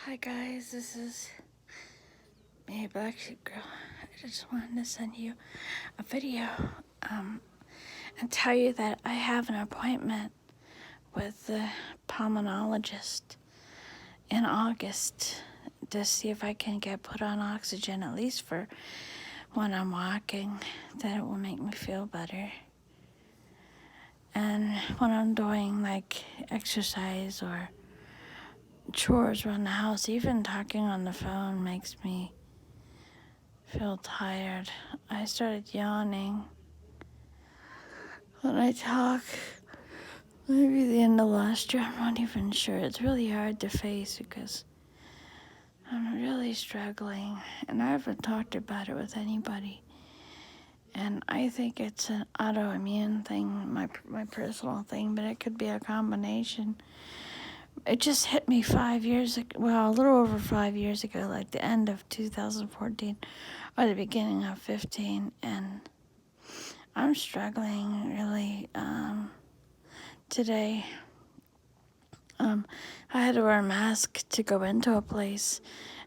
Hi guys, this is me, Black Sheep Girl. I just wanted to send you a video and tell you that I have an appointment with the pulmonologist in August to see if I can get put on oxygen, at least for when I'm walking, that it will make me feel better. And when I'm doing like exercise or chores around the house, even talking on the phone makes me feel tired. I started yawning when I talk. Maybe the end of last year, I'm not even sure. It's really hard to face because I'm really struggling and I haven't talked about it with anybody. And I think it's an autoimmune thing, my personal thing, but it could be a combination. It just hit me 5 years ago, well, a little over 5 years ago, like the end of 2014 or the beginning of 15, and I'm struggling really today. I had to wear a mask to go into a place,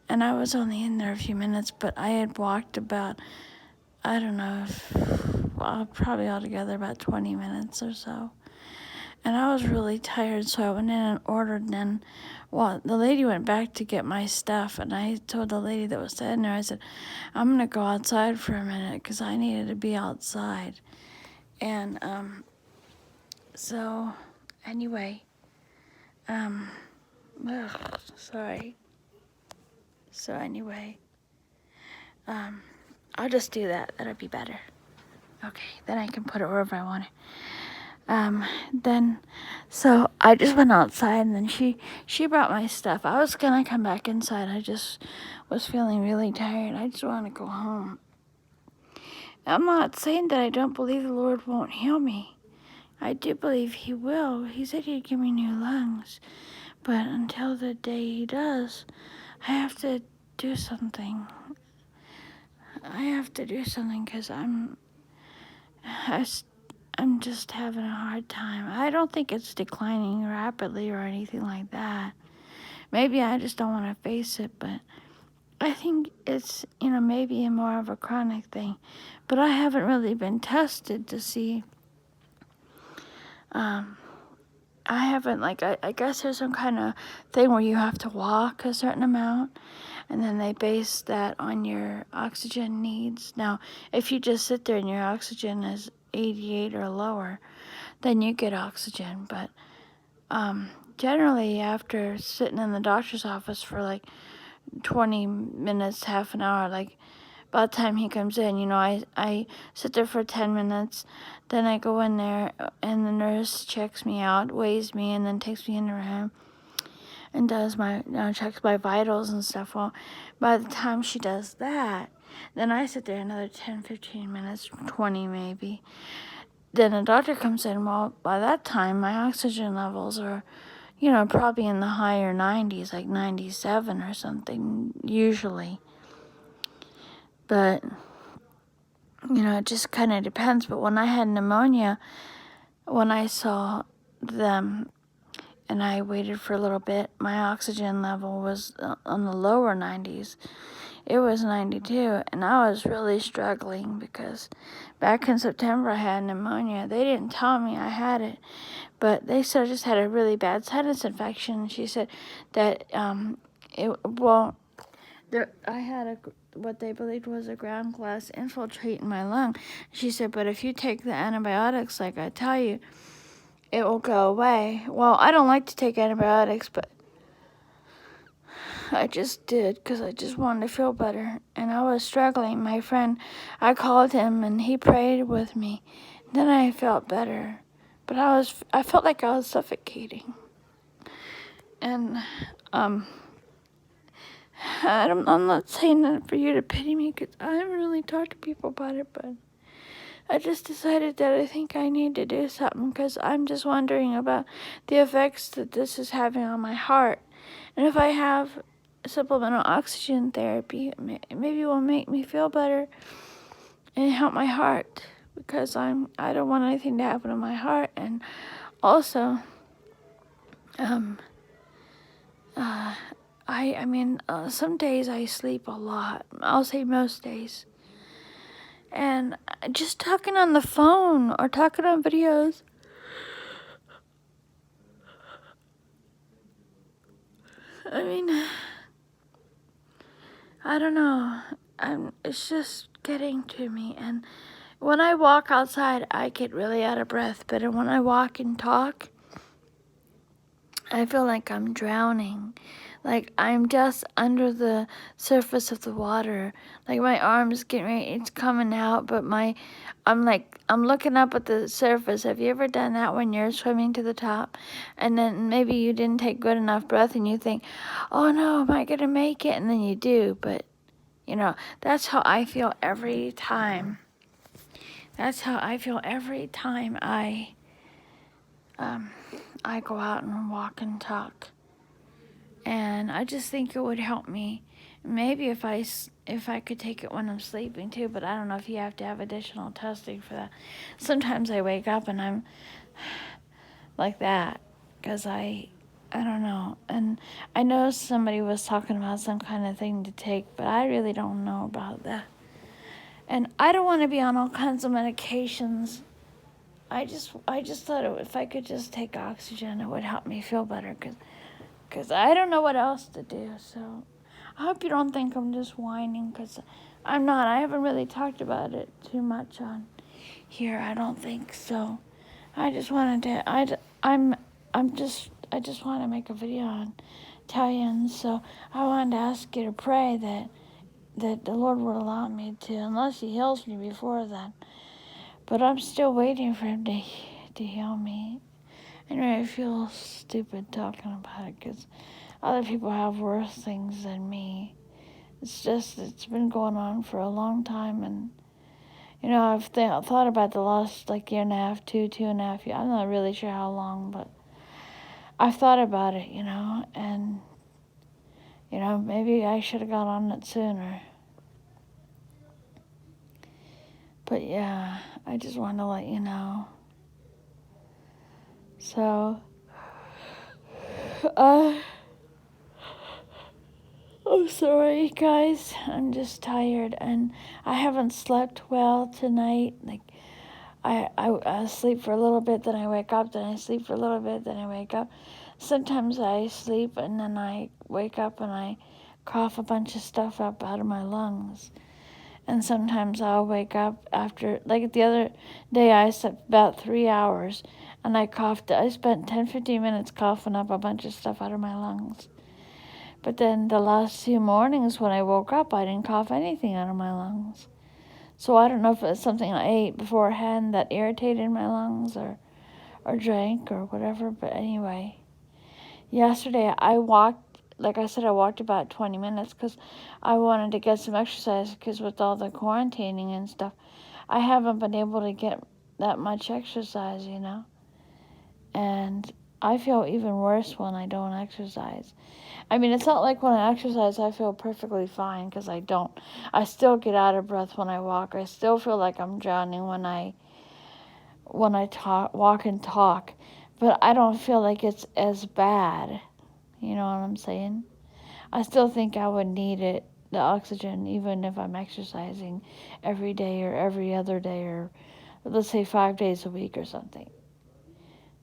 and I was only in there a few minutes, but I had walked about, I don't know, probably altogether about 20 minutes or so. And I was really tired, so I went in and ordered, and then, well, the lady went back to get my stuff, and I told the lady that was standing there, I said, I'm going to go outside for a minute, because I needed to be outside. And, so, anyway, sorry. So anyway, I'll just do that. That'll be better. Okay, then I can put it wherever I want it. So I just went outside, and then she brought my stuff. I was gonna come back inside. I just was feeling really tired. I just want to go home. I'm not saying that I don't believe the Lord won't heal me. I do believe He will. He said He'd give me new lungs. But until the day He does, I have to do something. I have to do something because I'm just having a hard time. I don't think it's declining rapidly or anything like that. Maybe I just don't want to face it, but I think it's, maybe more of a chronic thing. But I haven't really been tested to see. I haven't, I guess there's some kind of thing where you have to walk a certain amount, and then they base that on your oxygen needs. Now, if you just sit there and your oxygen is 88 or lower, then you get oxygen. But generally, after sitting in the doctor's office for like 20 minutes, half an hour, like by the time he comes in, I sit there for 10 minutes, then I go in there, and the nurse checks me out, weighs me, and then takes me in the room and does checks my vitals and stuff. Well, by the time she does that, then I sit there another 10, 15 minutes, 20 maybe. Then the doctor comes in. Well, by that time, my oxygen levels are, probably in the higher 90s, like 97 or something, usually. But, it just kind of depends. But when I had pneumonia, when I saw them and I waited for a little bit, my oxygen level was on the lower 90s. It was 92, and I was really struggling because back in September I had pneumonia. They didn't tell me I had it, but they said I just had a really bad sinus infection. She said that I had what they believed was a ground glass infiltrate in my lung. She said, but if you take the antibiotics like I tell you, it will go away. Well, I don't like to take antibiotics, but I just did because I just wanted to feel better. And I was struggling. My friend, I called him and he prayed with me. Then I felt better. But I felt like I was suffocating. And I'm not saying that for you to pity me because I haven't really talked to people about it, but I just decided that I think I need to do something because I'm just wondering about the effects that this is having on my heart. And if I have supplemental oxygen therapy, maybe it will make me feel better and help my heart because I don't want anything to happen to my heart. And also, I mean, some days I sleep a lot. I'll say most days. And just talking on the phone or talking on videos. I mean, I don't know. It's just getting to me. And when I walk outside, I get really out of breath. But when I walk and talk, I feel like I'm drowning. Like I'm just under the surface of the water. Like my arms getting ready, it's coming out, but I'm looking up at the surface. Have you ever done that when you're swimming to the top? And then maybe you didn't take good enough breath and you think, oh no, am I gonna make it? And then you do, but that's how I feel every time. That's how I feel every time I go out and walk and talk. And I just think it would help me. Maybe if I could take it when I'm sleeping too, but I don't know if you have to have additional testing for that. Sometimes I wake up and I'm like that because I don't know. And I know somebody was talking about some kind of thing to take, but I really don't know about that. And I don't want to be on all kinds of medications. I just thought if I could just take oxygen, it would help me feel better because I don't know what else to do. So I hope you don't think I'm just whining, because I'm not. I haven't really talked about it too much on here, I don't think. So I just wanted to, I just want to make a video on Italian. So I wanted to ask you to pray that the Lord would allow me to, unless He heals me before then. But I'm still waiting for Him to heal me. Anyway, I feel stupid talking about it because other people have worse things than me. It's been going on for a long time, and I've thought about the last year and a half, 2.5 years. I'm not really sure how long, but I've thought about it, and maybe I should have got on it sooner. But yeah, I just want to let you know. So, I'm sorry, guys. I'm just tired, and I haven't slept well tonight. I sleep for a little bit, then I wake up, then I sleep for a little bit, then I wake up. Sometimes I sleep, and then I wake up and I cough a bunch of stuff up out of my lungs. And sometimes I'll wake up after, like the other day, I slept about 3 hours, and I spent 10-15 minutes coughing up a bunch of stuff out of my lungs. But then the last 2 mornings when I woke up, I didn't cough anything out of my lungs. So I don't know if it's something I ate beforehand that irritated my lungs or drank or whatever. But anyway, yesterday I walked, like I said, I walked about 20 minutes because I wanted to get some exercise, because with all the quarantining and stuff, I haven't been able to get that much exercise, And I feel even worse when I don't exercise. I mean, it's not like when I exercise, I feel perfectly fine, because I don't. I still get out of breath when I walk. I still feel like I'm drowning when I walk and talk. But I don't feel like it's as bad. You know what I'm saying? I still think I would need the oxygen, even if I'm exercising every day or every other day, or let's say 5 days a week or something.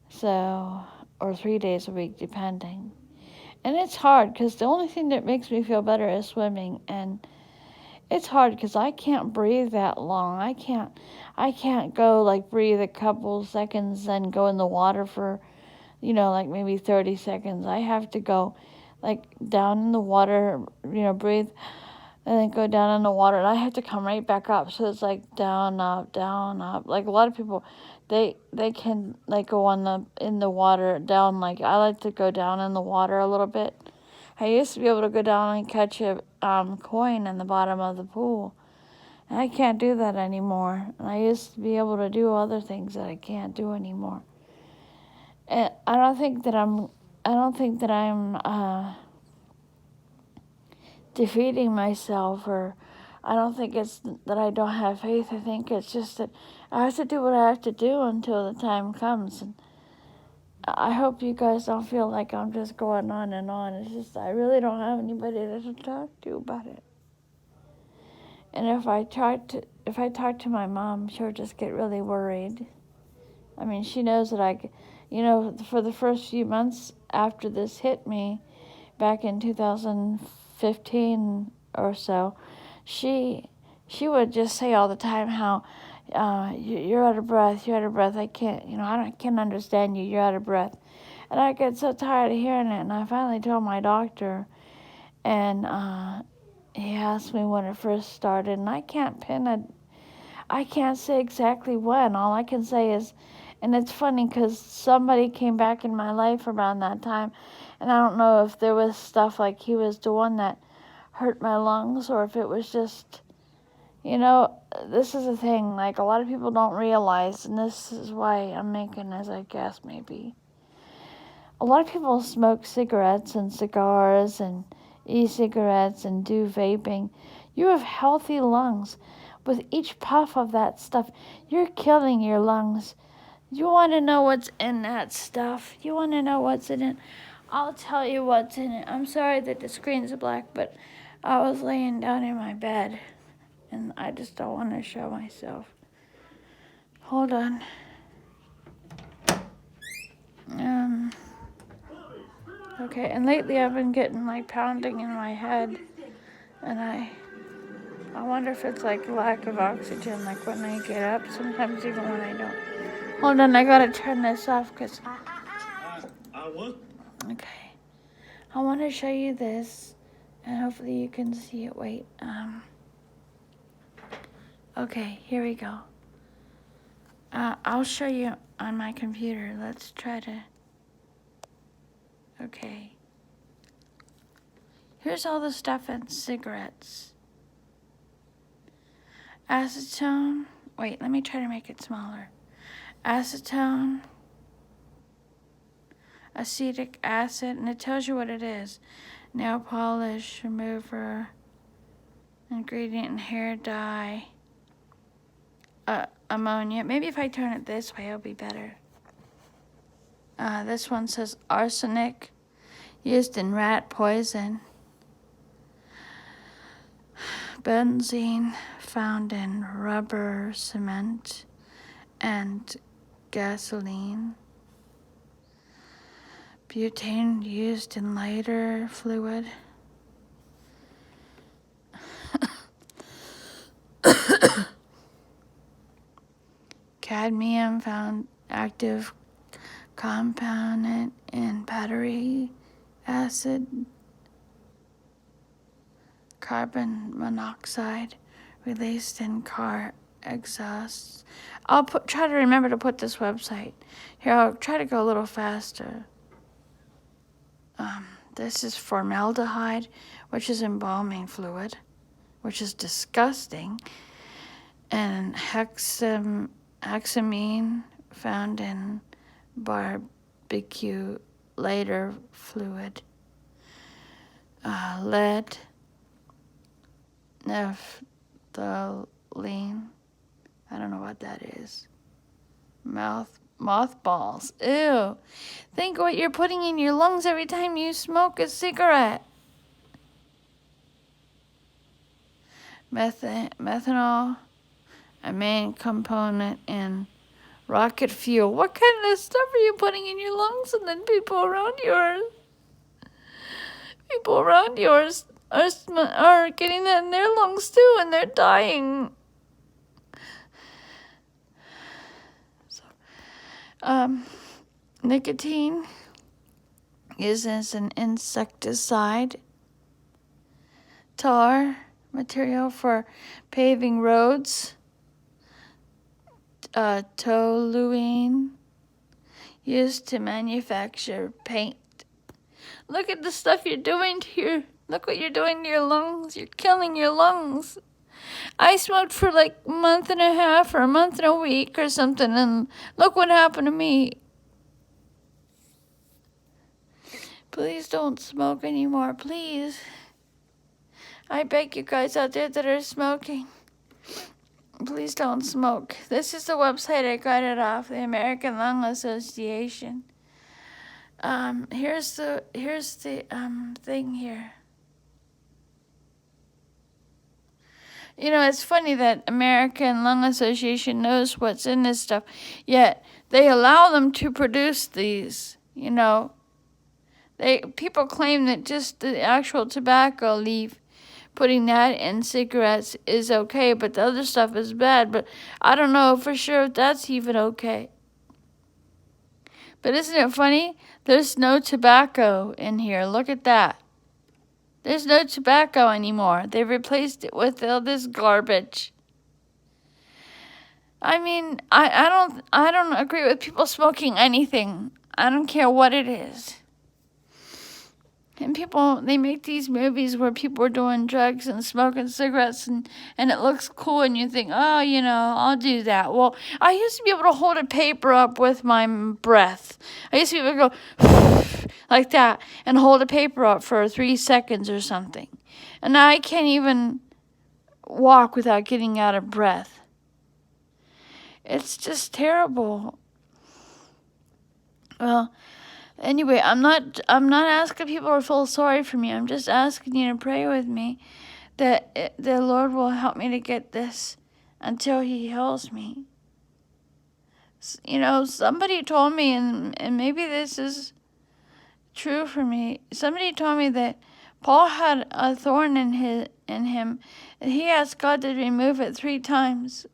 So, or 3 days a week, depending. And it's hard, because the only thing that makes me feel better is swimming. And it's hard because I can't breathe that long. I can't go breathe a couple seconds, then go in the water for, maybe 30 seconds. I have to go down in the water, breathe, and then go down in the water, and I have to come right back up. So it's down, up, down, up. Like a lot of people, they can go in the water down. I like to go down in the water a little bit. I used to be able to go down and catch a coin in the bottom of the pool, and I can't do that anymore. And I used to be able to do other things that I can't do anymore. And I don't think that I'm defeating myself, or I don't think it's that I don't have faith. I think it's just that I have to do what I have to do until the time comes. And I hope you guys don't feel like I'm just going on and on. It's just I really don't have anybody to talk to about it. And if I talk to my mom, she'll just get really worried. I mean, she knows that for the first few months after this hit me, back in 2015 or so, she would just say all the time how you're out of breath, I can't, I can't understand you, you're out of breath. And I get so tired of hearing it, and I finally told my doctor, and he asked me when it first started, and I can't say exactly when. All I can say is, and it's funny because somebody came back in my life around that time, and I don't know if there was stuff like he was the one that hurt my lungs, or if it was just, this is the thing, like a lot of people don't realize, and this is why I'm making as I guess maybe. A lot of people smoke cigarettes and cigars and e-cigarettes and do vaping. You have healthy lungs. With each puff of that stuff, you're killing your lungs. You want to know what's in that stuff? You want to know what's in it? I'll tell you what's in it. I'm sorry that the screen's black, but I was laying down in my bed, and I just don't want to show myself. Hold on. Okay, and lately I've been getting like pounding in my head, and I wonder if it's like lack of oxygen, like when I get up, sometimes even when I don't. Hold on, I gotta turn this off, because... Okay. I want to show you this, and hopefully you can see it. Wait, okay, here we go. I'll show you on my computer. Let's try to... Okay. Here's all the stuff in cigarettes. Acetone. Wait, let me try to make it smaller. Acetone, acetic acid, and it tells you what it is. Nail polish remover, ingredient in hair dye, ammonia. Maybe if I turn it this way, it'll be better. This one says arsenic, used in rat poison. Benzene, found in rubber, cement, and gasoline. Butane, used in lighter fluid. Cadmium, found active component in battery acid. Carbon monoxide, released in car exhausts. I'll try to remember to put this website. Here, I'll try to go a little faster. This is formaldehyde, which is embalming fluid, which is disgusting. And hexamine, found in barbecue lighter fluid. Lead, naphthalene, I don't know what that is. Mothballs, ew. Think what you're putting in your lungs every time you smoke a cigarette. Methanol, a main component in rocket fuel. What kind of stuff are you putting in your lungs? And then people around yours are getting that in their lungs too, and they're dying. So, nicotine is as an insecticide. Tar, material for paving roads. Toluene, used to manufacture paint. Look at the stuff you're doing look what you're doing to your lungs. You're killing your lungs. I smoked for like a month and a half or a month and a week or something, and look what happened to me. Please don't smoke anymore, please. I beg you guys out there that are smoking, please don't smoke. This is the website I got it off, the American Lung Association. Here's the thing here. You know, it's funny that American Lung Association knows what's in this stuff, yet they allow them to produce these. You know, people claim that just the actual tobacco leaf, putting that in cigarettes is okay, but the other stuff is bad. But I don't know for sure if that's even okay. But isn't it funny? There's no tobacco in here. Look at that. There's no tobacco anymore. They replaced it with all this garbage. I mean, I don't agree with people smoking anything. I don't care what it is. And people, they make these movies where people are doing drugs and smoking cigarettes and it looks cool and you think, oh, you know, I'll do that. Well, I used to be able to hold a paper up with my breath. I used to be able to go like that and hold a paper up for 3 seconds or something. And now I can't even walk without getting out of breath. It's just terrible. Well, anyway, I'm not asking people to feel sorry for me. I'm just asking you to pray with me that the Lord will help me to get this until He heals me. You know, somebody told me, and maybe this is true for me. Somebody told me that Paul had a thorn in him, and he asked God to remove it 3 times.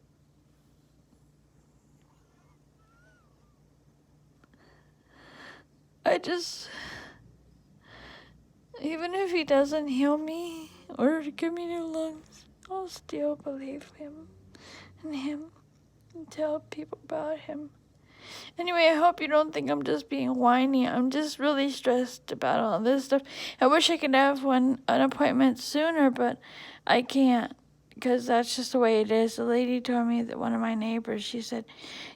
Even if He doesn't heal me or give me new lungs, I'll still believe in Him and tell people about Him. Anyway, I hope you don't think I'm just being whiny. I'm just really stressed about all this stuff. I wish I could have an appointment sooner, but I can't because that's just the way it is. The lady told me that one of my neighbors, she said,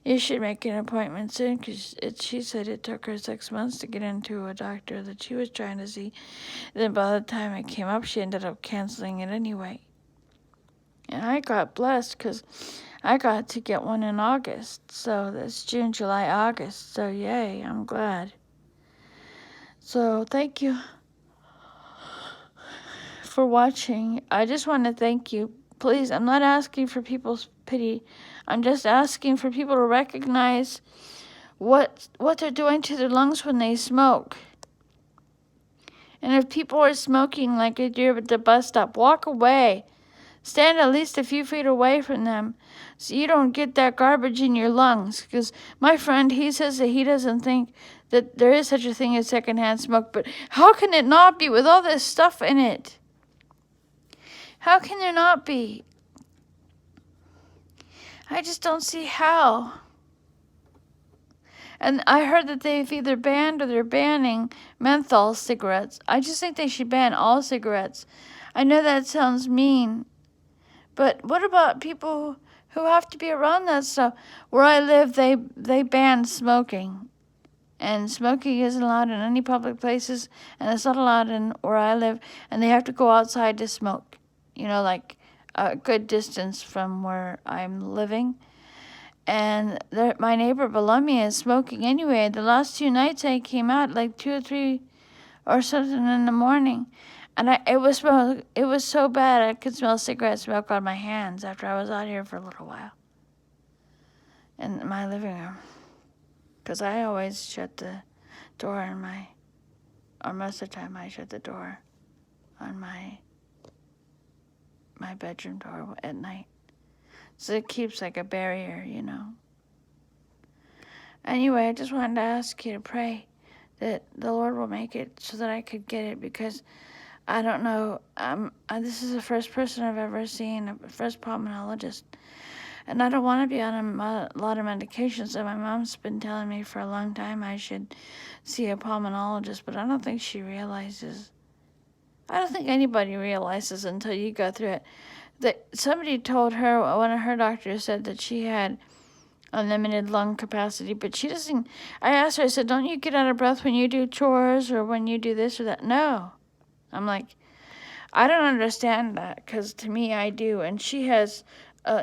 you should make an appointment soon because she said it took her 6 months to get into a doctor that she was trying to see. Then by the time it came up, she ended up canceling it anyway. And I got blessed because I got to get one in August. So that's June, July, August. So yay, I'm glad. So thank you for watching. I just want to thank you. Please, I'm not asking for people's pity. I'm just asking for people to recognize what they're doing to their lungs when they smoke. And if people are smoking like a deer at the bus stop, walk away. Stand at least a few feet away from them so you don't get that garbage in your lungs. Because my friend, he says that he doesn't think that there is such a thing as secondhand smoke. But how can it not be with all this stuff in it? How can there not be? I just don't see how. And I heard that they've either banned or they're banning menthol cigarettes. I just think they should ban all cigarettes. I know that sounds mean. But what about people who have to be around that stuff? Where I live, they banned smoking. And smoking isn't allowed in any public places, and it's not allowed in where I live, and they have to go outside to smoke. You know, like a good distance from where I'm living. And my neighbor below me is smoking anyway. The last 2 nights I came out like 2 or 3 or something in the morning. And it was so bad I could smell cigarette smoke on my hands after I was out here for a little while in my living room. Because I always shut the door or most of the time I shut the door on my bedroom door at night. So it keeps like a barrier, you know. Anyway, I just wanted to ask you to pray that the Lord will make it so that I could get it because I don't know. This is the first person I've ever seen, a first pulmonologist. And I don't want to be on a lot of medications. So my mom's been telling me for a long time I should see a pulmonologist, but I don't think she realizes. I don't think anybody realizes until you go through it. That somebody told her, one of her doctors said that she had unlimited lung capacity, but she doesn't. I asked her, I said, don't you get out of breath when you do chores or when you do this or that? No. I'm like, I don't understand that because to me I do. And she has,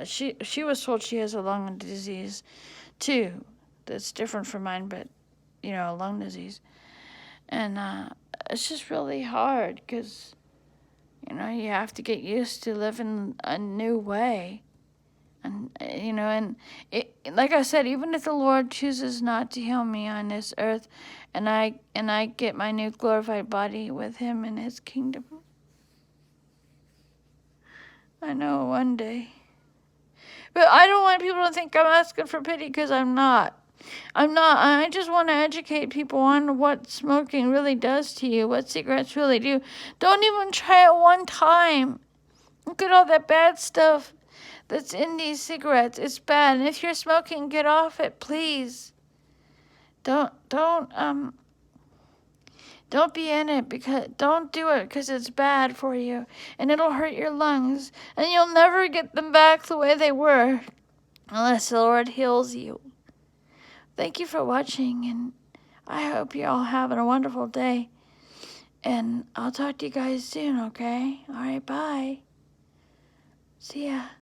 she was told she has a lung disease too that's different from mine, but, you know, a lung disease. And it's just really hard because, you know, you have to get used to living a new way. And, you know, and like I said, even if the Lord chooses not to heal me on this earth, and I get my new glorified body with Him in His kingdom, I know one day. But I don't want people to think I'm asking for pity, because I'm not. I'm not. I just want to educate people on what smoking really does to you, what cigarettes really do. Don't even try it one time. Look at all that bad stuff that's in these cigarettes. It's bad. And if you're smoking, get off it, please. Don't be in it, because don't do it, because it's bad for you, and it'll hurt your lungs, and you'll never get them back the way they were unless the Lord heals you. Thank you for watching, and I hope you're all having a wonderful day. And I'll talk to you guys soon, okay? All right, bye. See ya.